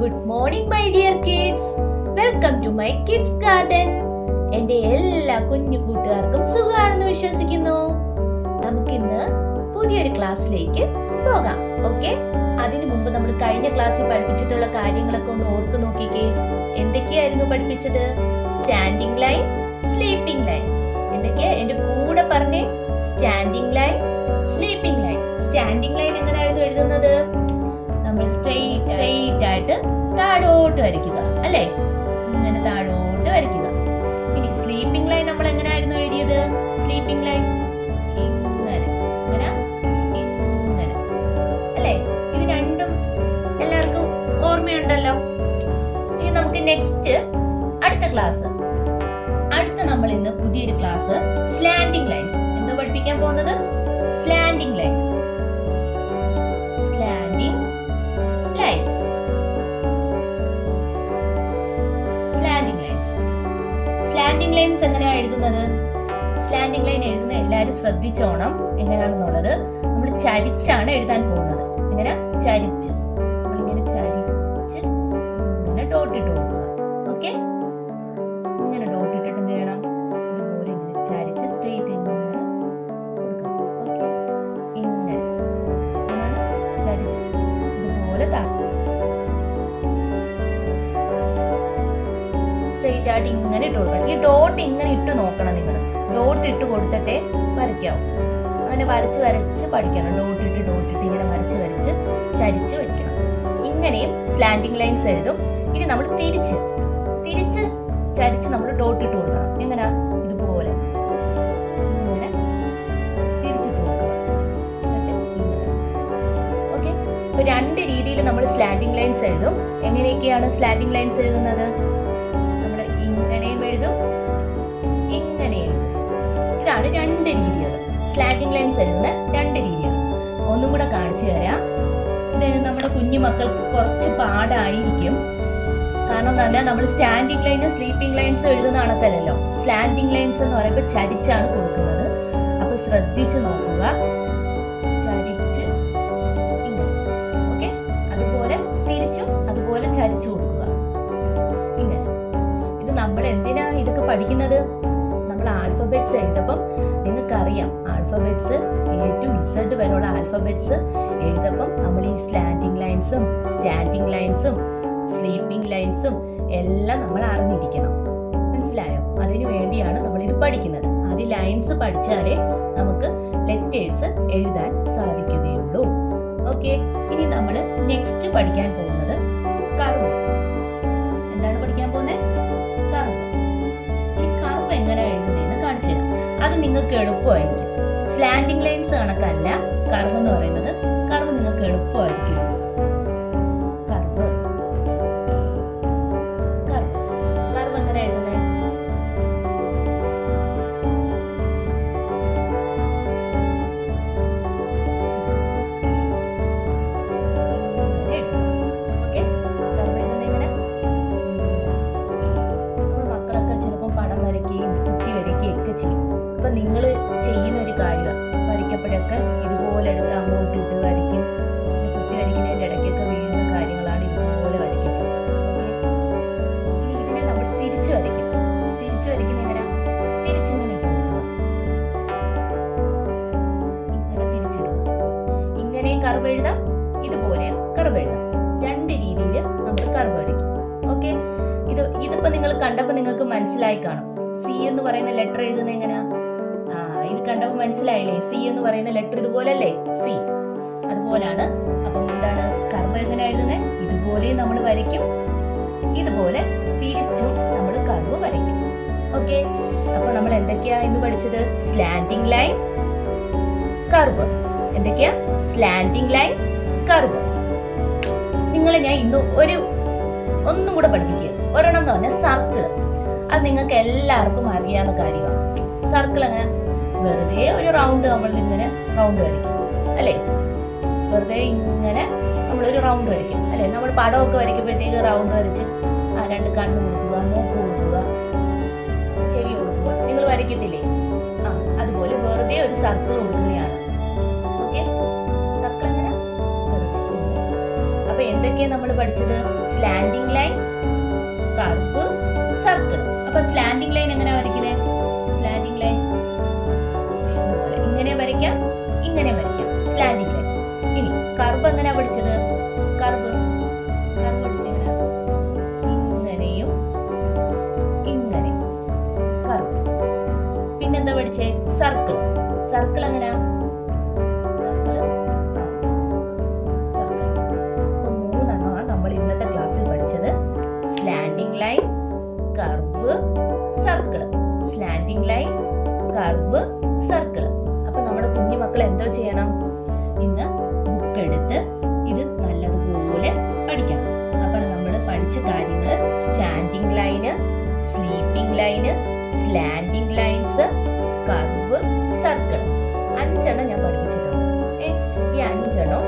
Good morning my dear kids. Welcome to my kids garden. എൻ്റെ എല്ലാ കുഞ്ഞു കൂട്ടുകാർക്കും സുഖമാണെന്ന് വിശ്വസിക്കുന്നു. നമുക്കിന്ന് പുതിയൊരു ക്ലാസ്സിലേക്ക് പോകാം. ഓക്കെ, അതിനു മുമ്പ് നമ്മൾ കഴിഞ്ഞ ക്ലാസ്സിൽ പഠിപ്പിച്ചിട്ടുള്ള കാര്യങ്ങളൊക്കെ ഒന്ന് ഓർത്തു നോക്കിക്കേ. എന്തൊക്കെയായിരുന്നു പഠിപ്പിച്ചത്? Standing line, sleeping line. എന്തൊക്കെയാ എൻ്റെ കൂടെ പറഞ്ഞേ? Standing line, sleeping line. Standing line എങ്ങനെയായിരുന്നു എഴുതുന്നത്? നമ്മൾ സ്ട്രെയിറ്റ് ആയിട്ട് താഴോട്ട് വരയ്ക്കുക അല്ലേ? ഇങ്ങനെ താഴോട്ട് വരയ്ക്കുക. ഇനി സ്ലീപ്പിംഗ് ലൈൻ നമ്മൾ എങ്ങനെയായിരുന്നു എഴുതിയത്? സ്ലീപ്പിംഗ് ലൈൻ ഇങ്ങനെ ഇങ്ങനെ ഇങ്ങനെ അല്ലേ? ഇത് രണ്ടും എല്ലാവർക്കും ഓർമ്മയുണ്ടല്ലോ. ഇനി നമുക്ക് നെക്സ്റ്റ് അടുത്ത ക്ലാസ്. നമ്മൾ ഇന്ന് പുതിയൊരു ക്ലാസ് സ്ലാൻഡിംഗ് ലൈൻസ്. എന്താ പഠിപ്പിക്കാൻ പോകുന്നത്? Slanting lines. സ്ലാൻഡിംഗ് ലൈൻസ് എങ്ങനെയാണ് എഴുതുന്നത്? സ്ലാൻഡിംഗ് ലൈൻ എഴുതുന്ന എല്ലാവരും ശ്രദ്ധിച്ചോണം. എങ്ങനെയാണെന്നുള്ളത് നമ്മൾ ചരിച്ചാണ് എഴുതാൻ പോകുന്നത്. ഇങ്ങനെ ചരിച്ച് നമ്മളിങ്ങനെ ചരിച്ച് ഇങ്ങനെ ഡോട്ട് ഇട്ട് കൊടുക്കുക. ഓക്കെ, ഇങ്ങനെ ഡോട്ട് ഇട്ടിട്ട് എന്ത് ചെയ്യണം? ഇതുപോലെ ഇങ്ങനെ ചരിച്ച് സ്ട്രെയിറ്റ് ഇങ്ങനെ കൊടുക്കണം. ഓക്കെ, ഇങ്ങനെ ചരിച്ച് ഇതുപോലെ സ്ട്രെയിറ്റ് ആയിട്ട് ഇങ്ങനെ ഇട്ട് കൊടുക്കണം. ഈ ഡോട്ട് ഇങ്ങനെ ഇട്ട് നോക്കണം. നിങ്ങൾ ഡോട്ട് ഇട്ട് കൊടുത്തിട്ടേ വരയ്ക്കാവും. അങ്ങനെ വരച്ച് വരച്ച് പഠിക്കണം. ഡോട്ട് ഇട്ട് ഇങ്ങനെ വരച്ച് ചരിച്ച് വരയ്ക്കണം. ഇങ്ങനെയും സ്ലാൻഡിംഗ് ലൈൻസ് എഴുതും. ഇനി നമ്മൾ തിരിച്ച് ചരിച്ച് നമ്മൾ ഡോട്ട് ഇട്ട് കൊടുക്കണം. എങ്ങനെ? ഇതുപോലെ ഇങ്ങനെ തിരിച്ചിട്ട് കൊടുക്കണം. ഓക്കെ, അപ്പൊ രണ്ട് രീതിയിൽ നമ്മൾ സ്ലാൻഡിംഗ് ലൈൻസ് എഴുതും. എങ്ങനെയൊക്കെയാണ് സ്ലാൻഡിംഗ് ലൈൻസ് എഴുതുന്നത്? ഇങ്ങനെയും എഴുതും, ഇങ്ങനെയും എഴുതും. ഇതാണ് രണ്ട് രീതികൾ. സ്ലാൻഡിംഗ് ലൈൻസ് എഴുതുന്ന രണ്ട് രീതികൾ. ഒന്നും കൂടെ കാണിച്ചു തരാം. ഇത് നമ്മുടെ കുഞ്ഞു മക്കൾക്ക് കുറച്ച് പാടായിരിക്കും. കാരണം എന്താ പറഞ്ഞാൽ നമ്മൾ സ്റ്റാൻഡിംഗ് ലൈനും സ്ലീപ്പിംഗ് ലൈൻസും എഴുതുന്ന കണക്കല്ലല്ലോ. സ്ലാൻഡിംഗ് ലൈൻസ് എന്ന് പറയുമ്പോൾ ചരിച്ചാണ് കൊടുക്കുന്നത്. അപ്പൊ ശ്രദ്ധിച്ചു നോക്കുക. ചരിച്ച് ഇങ്ങനെ. ഓക്കെ, അതുപോലെ തിരിച്ചും അതുപോലെ ചരിച്ചു കൊടുക്കുക. നമ്മൾ എന്തിനാ ഇതൊക്കെ പഠിക്കുന്നത്? നമ്മൾ ആൽഫബറ്റ്സ് എഴുതപ്പം നിങ്ങൾക്കറിയാം, ആൽഫബറ്റ്സ് A to Z വരെയുള്ള ആൽഫബറ്റ്സ് എഴുതപ്പം നമ്മൾ ഈ സ്ലാൻഡിംഗ് ലൈൻസും സ്റ്റാൻഡിംഗ് ലൈൻസും സ്ലീപ്പിംഗ് ലൈൻസും എല്ലാം നമ്മൾ അറിഞ്ഞിരിക്കണം. മനസ്സിലായോ? അതിനു വേണ്ടിയാണ് നമ്മൾ ഇത് പഠിക്കുന്നത്. അത് ലൈൻസ് പഠിച്ചാലേ നമുക്ക് ലെറ്റേഴ്സ് എഴുതാൻ സാധിക്കുകയുള്ളൂ. ഓക്കെ, ഇനി നമ്മൾ നെക്സ്റ്റ് പഠിക്കാൻ പോകുന്നത് കർവ്. എന്താണ് പഠിക്കാൻ പോകുന്നത്? ഈ കർവ് എങ്ങനെ എഴുതുന്നതെന്ന് കാണിച്ചു തരാം. അത് നിങ്ങൾക്ക് എളുപ്പമായിരിക്കും. സ്ലാൻഡിംഗ് ലൈൻസ് കണക്കല്ല കർവ് എന്ന് പറയുന്നത്. കർവ് നിങ്ങൾക്ക് എളുപ്പമായിരിക്കും. കർവ് എങ്ങനെ എഴുതുന്നത്? നിങ്ങൾ ചെയ്യുന്ന ഒരു കാര്യം വരയ്ക്കപ്പോഴൊക്കെ ഇതുപോലെ എടുത്ത് അങ്ങോട്ട് ഇട്ട് വരയ്ക്കും. കുത്തി വരയ്ക്കുന്നതിൻ്റെ ഇടയ്ക്കൊക്കെ വീഴുന്ന കാര്യങ്ങളാണ് ഇതുപോലെ വരയ്ക്കുന്നത്. ഓക്കെ, ഇനി ഇതിനെ നമ്മൾ തിരിച്ചു വരയ്ക്കും. തിരിച്ചു വരയ്ക്കുന്ന എങ്ങനെ? തിരിച്ചിങ്ങനെ ഇടുക. ഇങ്ങനെ തിരിച്ചിടുക. ഇങ്ങനെയും കർവ് എഴുതാം, ഇതുപോലെയും കർവ് എഴുതാം. രണ്ട് രീതിയിൽ നമ്മൾ കർവ് വരയ്ക്കും. ഓക്കെ, ഇതിപ്പോ നിങ്ങൾ കണ്ടപ്പോൾ നിങ്ങൾക്ക് മനസ്സിലായി കാണും. സി എന്ന് പറയുന്ന ലെറ്റർ എഴുതുന്നത് എങ്ങനെയാ? ഇത് കണ്ടപ്പോൾ മനസ്സിലായില്ലേ? സി എന്ന് പറയുന്ന ലെറ്റർ ഇതുപോലല്ലേ? സി അതുപോലാണ്. അപ്പം എന്താണ് കർവ് എങ്ങനെ എഴുതുന്നത്? ഇതുപോലെ നമ്മൾ വരയ്ക്കും, ഇതുപോലെ തിരിച്ചും നമ്മൾ കർവ് വരയ്ക്കും. ഓക്കെ, അപ്പൊ നമ്മൾ എന്തൊക്കെയാ ഇന്ന് പഠിച്ചത്? Slanting line, curve. എന്തൊക്കെയാ? Slanting line, curve. നിങ്ങളെ ഞാൻ ഇന്ന് ഒന്നും കൂടെ പഠിപ്പിക്കുക. ഒരെണ്ണം എന്ന് പറഞ്ഞാൽ സർക്കിൾ. അത് നിങ്ങൾക്ക് എല്ലാവർക്കും അറിയാവുന്ന കാര്യമാണ്. സർക്കിൾ അങ്ങനെ വെറുതെ ഒരു റൗണ്ട് നമ്മൾ ഇങ്ങനെ റൗണ്ട് വരയ്ക്കും അല്ലേ? വെറുതെ ഇങ്ങനെ നമ്മളൊരു റൗണ്ട് വരയ്ക്കും അല്ലേ? നമ്മൾ പടമൊക്കെ വരയ്ക്കുമ്പോഴത്തേക്ക് റൗണ്ട് വരച്ച് രണ്ട് കണ്ണ് കൊടുക്കുക, മൂക്ക് കൊടുക്കുക, ചെവി കൊടുക്കുക. നിങ്ങൾ വരയ്ക്കത്തില്ലേ? അതുപോലെ വെറുതെ ഒരു സർക്കിൾ കൊടുക്കുന്നതാണ്. ഓക്കെ, സർക്കിൾ അങ്ങനെ വെറുതെ. അപ്പൊ എന്തൊക്കെയാണ് നമ്മൾ പഠിച്ചത്? Slanting line, curve, circle. അപ്പൊ സ്ലാൻഡിംഗ് ലൈൻ എങ്ങനെയാ വരയ്ക്കുന്നത്? സ്ലാൻഡിംഗ് ലൈൻ ഇങ്ങനെ വരയ്ക്കാം, ഇങ്ങനെ വരയ്ക്കാം, സ്ലാൻഡിംഗ് ലൈൻ. ഇനി കർവ് എങ്ങനെയാ പഠിച്ചത്? കർവ് പഠിച്ചത് ഇങ്ങനെയും ഇങ്ങനെയും കർവ്. പിന്നെന്താ പഠിച്ചേ? സർക്കിൾ. സർക്കിൾ എങ്ങനെയാ? മൂന്നെണ്ണമാണ് നമ്മൾ ഇന്നത്തെ ക്ലാസ്സിൽ പഠിച്ചത്. Slanting line, curve, circle. Slanting line, curve, circle. അപ്പൊ നമ്മുടെ കുഞ്ഞു മക്കൾ എന്തോ ചെയ്യണം? ഇന്ന് ബുക്ക് എടുത്ത് ഇത് നല്ലതുപോലെ പഠിക്കണം. അപ്പോൾ നമ്മൾ പഠിച്ച കാര്യങ്ങൾ standing line, sleeping line, slanting lines, curve, circle. 5 ഞാൻ പഠിപ്പിച്ചിട്ടുണ്ട്. ഈ 5